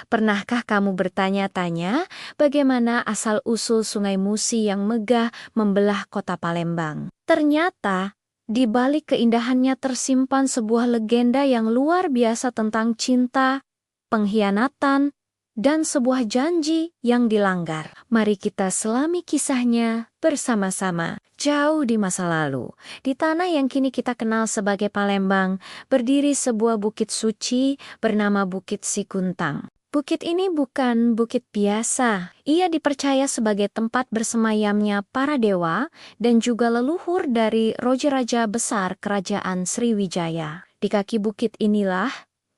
Pernahkah kamu bertanya-tanya bagaimana asal-usul Sungai Musi yang megah membelah kota Palembang? Ternyata, di balik keindahannya tersimpan sebuah legenda yang luar biasa tentang cinta, pengkhianatan, dan sebuah janji yang dilanggar. Mari kita selami kisahnya bersama-sama. Jauh di masa lalu, di tanah yang kini kita kenal sebagai Palembang, berdiri sebuah bukit suci bernama Bukit Sikuntang. Bukit ini bukan bukit biasa. Ia dipercaya sebagai tempat bersemayamnya para dewa dan juga leluhur dari raja-raja besar kerajaan Sriwijaya. Di kaki bukit inilah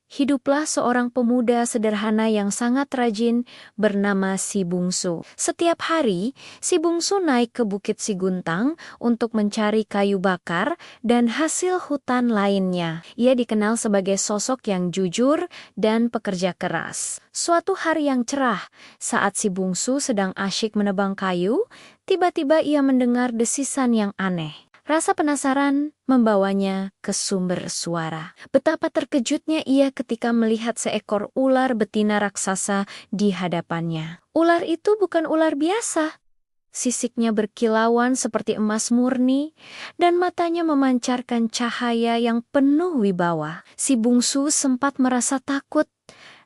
hiduplah seorang pemuda sederhana yang sangat rajin bernama Si Bungsu. Setiap hari, Si Bungsu naik ke Bukit Siguntang untuk mencari kayu bakar dan hasil hutan lainnya. Ia dikenal sebagai sosok yang jujur dan pekerja keras. Suatu hari yang cerah, saat Si Bungsu sedang asyik menebang kayu, tiba-tiba ia mendengar desisan yang aneh. Rasa penasaran membawanya ke sumber suara. Betapa terkejutnya ia ketika melihat seekor ular betina raksasa di hadapannya. Ular itu bukan ular biasa. Sisiknya berkilauan seperti emas murni, dan matanya memancarkan cahaya yang penuh wibawa. Si Bungsu sempat merasa takut.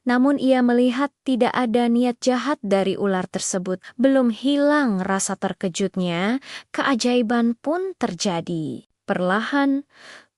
Namun ia melihat tidak ada niat jahat dari ular tersebut. Belum hilang rasa terkejutnya, keajaiban pun terjadi. Perlahan,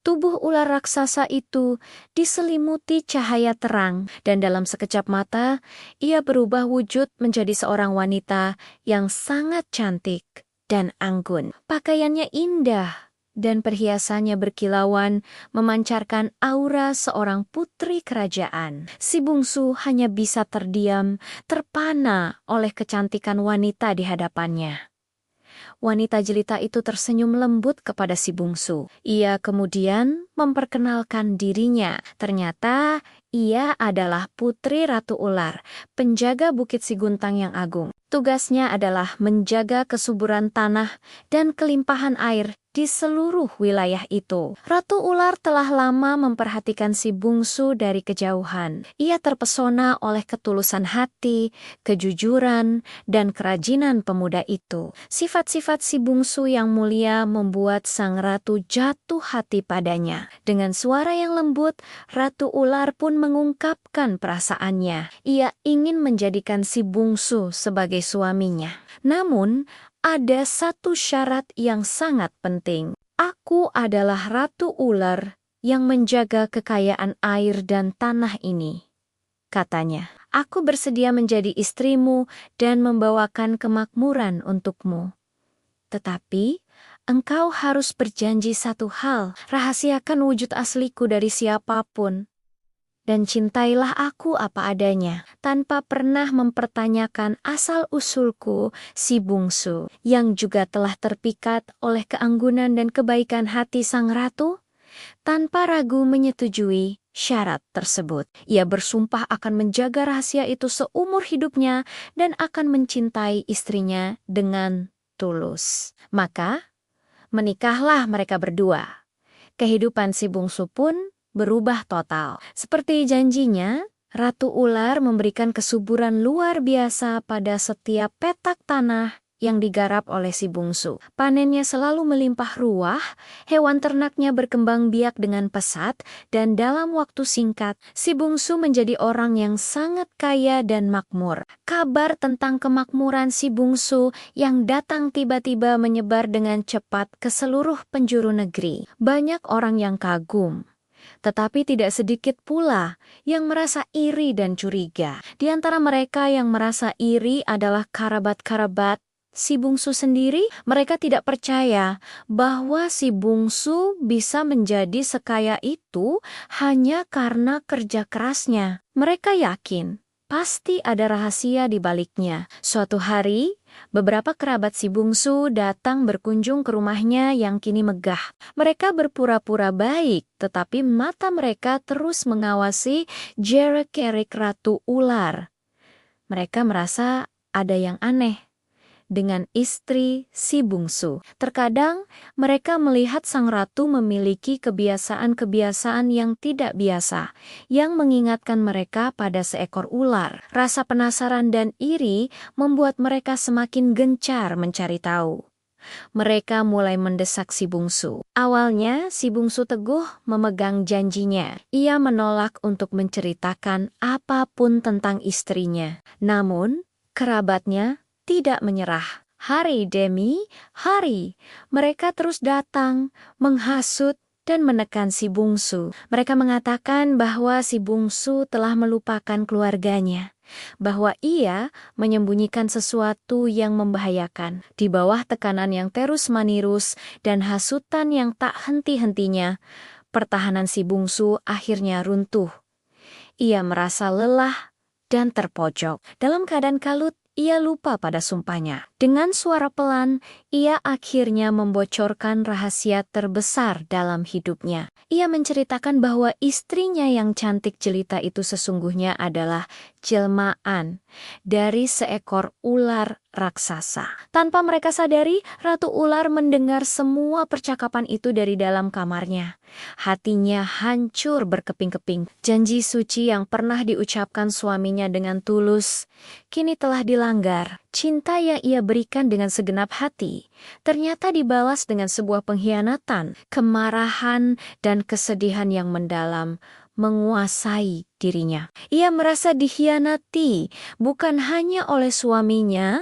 tubuh ular raksasa itu diselimuti cahaya terang, dan dalam sekejap mata, ia berubah wujud menjadi seorang wanita yang sangat cantik dan anggun. Pakaiannya indah, dan perhiasannya berkilauan memancarkan aura seorang putri kerajaan. Si Bungsu hanya bisa terdiam, terpana oleh kecantikan wanita di hadapannya. Wanita jelita itu tersenyum lembut kepada Si Bungsu. Ia kemudian memperkenalkan dirinya. Ternyata ia adalah Putri Ratu Ular, penjaga Bukit Siguntang yang agung. Tugasnya adalah menjaga kesuburan tanah dan kelimpahan air di seluruh wilayah itu. Ratu Ular telah lama memperhatikan Si Bungsu dari kejauhan. Ia terpesona oleh ketulusan hati, kejujuran, dan kerajinan pemuda itu. Sifat-sifat Si Bungsu yang mulia membuat sang ratu jatuh hati padanya. Dengan suara yang lembut, Ratu Ular pun mengungkapkan perasaannya. Ia ingin menjadikan Si Bungsu sebagai suaminya. Namun, ada satu syarat yang sangat penting. Aku adalah Ratu Ular yang menjaga kekayaan air dan tanah ini, katanya. Aku bersedia menjadi istrimu dan membawakan kemakmuran untukmu. Tetapi, engkau harus berjanji satu hal, rahasiakan wujud asliku dari siapapun. Dan cintailah aku apa adanya, tanpa pernah mempertanyakan asal-usulku, Si Bungsu, yang juga telah terpikat oleh keanggunan dan kebaikan hati sang ratu. Tanpa ragu menyetujui syarat tersebut, ia bersumpah akan menjaga rahasia itu seumur hidupnya dan akan mencintai istrinya dengan tulus. Maka, menikahlah mereka berdua. Kehidupan Si Bungsu pun berubah total. Seperti janjinya, Ratu Ular memberikan kesuburan luar biasa pada setiap petak tanah yang digarap oleh Si Bungsu. Panennya selalu melimpah ruah, hewan ternaknya berkembang biak dengan pesat, dan dalam waktu singkat, Si Bungsu menjadi orang yang sangat kaya dan makmur. Kabar tentang kemakmuran Si Bungsu yang datang tiba-tiba menyebar dengan cepat ke seluruh penjuru negeri. Banyak orang yang kagum. Tetapi tidak sedikit pula yang merasa iri dan curiga. Di antara mereka yang merasa iri adalah kerabat-kerabat Si Bungsu sendiri. Mereka tidak percaya bahwa Si Bungsu bisa menjadi sekaya itu hanya karena kerja kerasnya. Mereka yakin pasti ada rahasia di baliknya. Suatu hari, beberapa kerabat Si Bungsu datang berkunjung ke rumahnya yang kini megah. Mereka berpura-pura baik, tetapi mata mereka terus mengawasi jerak-gerik Ratu Ular. Mereka merasa ada yang aneh. dengan istri si bungsu. Terkadang mereka melihat sang ratu memiliki kebiasaan-kebiasaan yang tidak biasa, yang mengingatkan mereka pada seekor ular. Rasa penasaran dan iri membuat mereka semakin gencar mencari tahu. Mereka mulai mendesak si bungsu. Awalnya, si bungsu teguh memegang janjinya. Ia menolak untuk menceritakan apapun tentang istrinya. Namun, kerabatnya tidak menyerah. Hari demi hari, mereka terus datang, menghasut, dan menekan si bungsu. Mereka mengatakan bahwa si bungsu telah melupakan keluarganya, bahwa ia menyembunyikan sesuatu yang membahayakan. Di bawah tekanan yang terus-menerus dan hasutan yang tak henti-hentinya, pertahanan si bungsu akhirnya runtuh. Ia merasa lelah dan terpojok. Dalam keadaan kalut, ia lupa pada sumpahnya. Dengan suara pelan, ia akhirnya membocorkan rahasia terbesar dalam hidupnya. Ia menceritakan bahwa istrinya yang cantik jelita itu sesungguhnya adalah jelmaan dari seekor ular raksasa. Tanpa mereka sadari, Ratu Ular mendengar semua percakapan itu dari dalam kamarnya. Hatinya hancur berkeping-keping. Janji suci yang pernah diucapkan suaminya dengan tulus, kini telah dilanggar. Cinta yang ia berikan dengan segenap hati, ternyata dibalas dengan sebuah pengkhianatan. Kemarahan dan kesedihan yang mendalam menguasai dirinya. Ia merasa dikhianati bukan hanya oleh suaminya,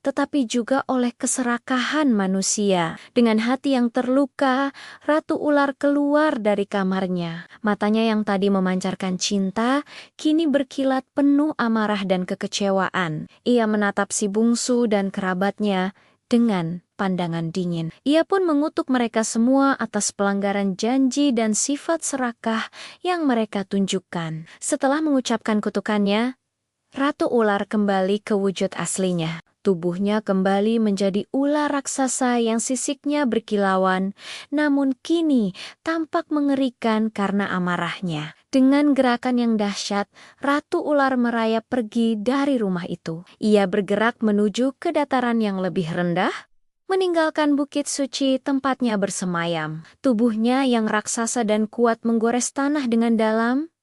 tetapi juga oleh keserakahan manusia. Dengan hati yang terluka, Ratu Ular keluar dari kamarnya. Matanya yang tadi memancarkan cinta, kini berkilat penuh amarah dan kekecewaan. Ia menatap si bungsu dan kerabatnya dengan pandangan dingin. Ia pun mengutuk mereka semua atas pelanggaran janji dan sifat serakah yang mereka tunjukkan. Setelah mengucapkan kutukannya, Ratu Ular kembali ke wujud aslinya. Tubuhnya kembali menjadi ular raksasa yang sisiknya berkilauan, namun kini tampak mengerikan karena amarahnya. Dengan gerakan yang dahsyat, Ratu Ular merayap pergi dari rumah itu. Ia bergerak menuju ke dataran yang lebih rendah, meninggalkan bukit suci tempatnya bersemayam. Tubuhnya yang raksasa dan kuat menggores tanah dengan dalam,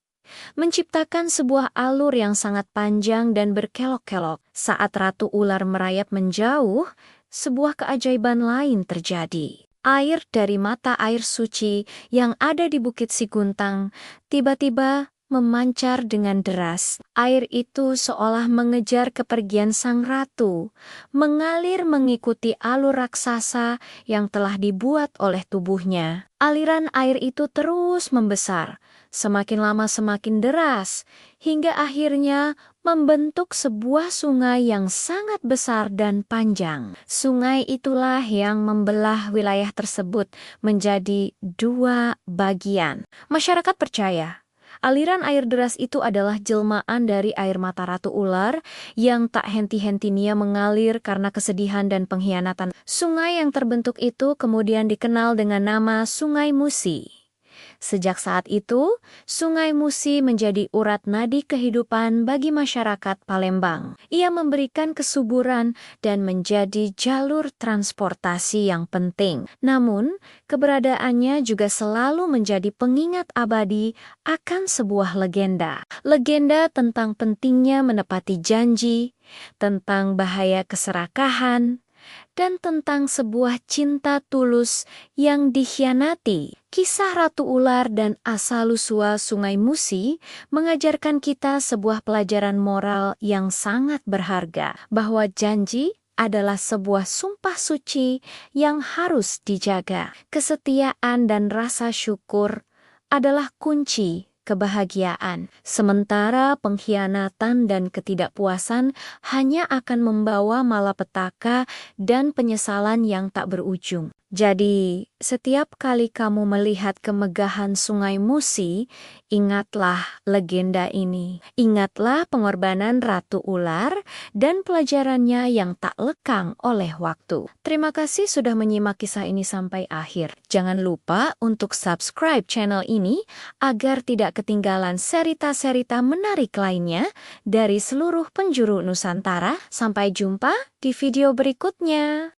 menciptakan sebuah alur yang sangat panjang dan berkelok-kelok. Saat Ratu Ular merayap menjauh, sebuah keajaiban lain terjadi. Air dari mata air suci yang ada di Bukit Siguntang tiba-tiba memancar dengan deras. Air itu seolah mengejar kepergian sang ratu, mengalir mengikuti alur raksasa yang telah dibuat oleh tubuhnya. Aliran air itu terus membesar, semakin lama semakin deras, hingga akhirnya membentuk sebuah sungai yang sangat besar dan panjang. Sungai itulah yang membelah wilayah tersebut menjadi dua bagian. Masyarakat percaya aliran air deras itu adalah jelmaan dari air mata Ratu Ular yang tak henti-hentinya mengalir karena kesedihan dan pengkhianatan. Sungai yang terbentuk itu kemudian dikenal dengan nama Sungai Musi. Sejak saat itu, Sungai Musi menjadi urat nadi kehidupan bagi masyarakat Palembang. Ia memberikan kesuburan dan menjadi jalur transportasi yang penting. Namun, keberadaannya juga selalu menjadi pengingat abadi akan sebuah legenda. Legenda tentang pentingnya menepati janji, tentang bahaya keserakahan, dan tentang sebuah cinta tulus yang dikhianati. Kisah Ratu Ular dan asal-usul Sungai Musi mengajarkan kita sebuah pelajaran moral yang sangat berharga, bahwa janji adalah sebuah sumpah suci yang harus dijaga. Kesetiaan dan rasa syukur adalah kunci kebahagiaan, sementara pengkhianatan dan ketidakpuasan hanya akan membawa malapetaka dan penyesalan yang tak berujung. Jadi, setiap kali kamu melihat kemegahan Sungai Musi, ingatlah legenda ini. Ingatlah pengorbanan Ratu Ular dan pelajarannya yang tak lekang oleh waktu. Terima kasih sudah menyimak kisah ini sampai akhir. Jangan lupa untuk subscribe channel ini agar tidak ketinggalan cerita-cerita menarik lainnya dari seluruh penjuru Nusantara. Sampai jumpa di video berikutnya.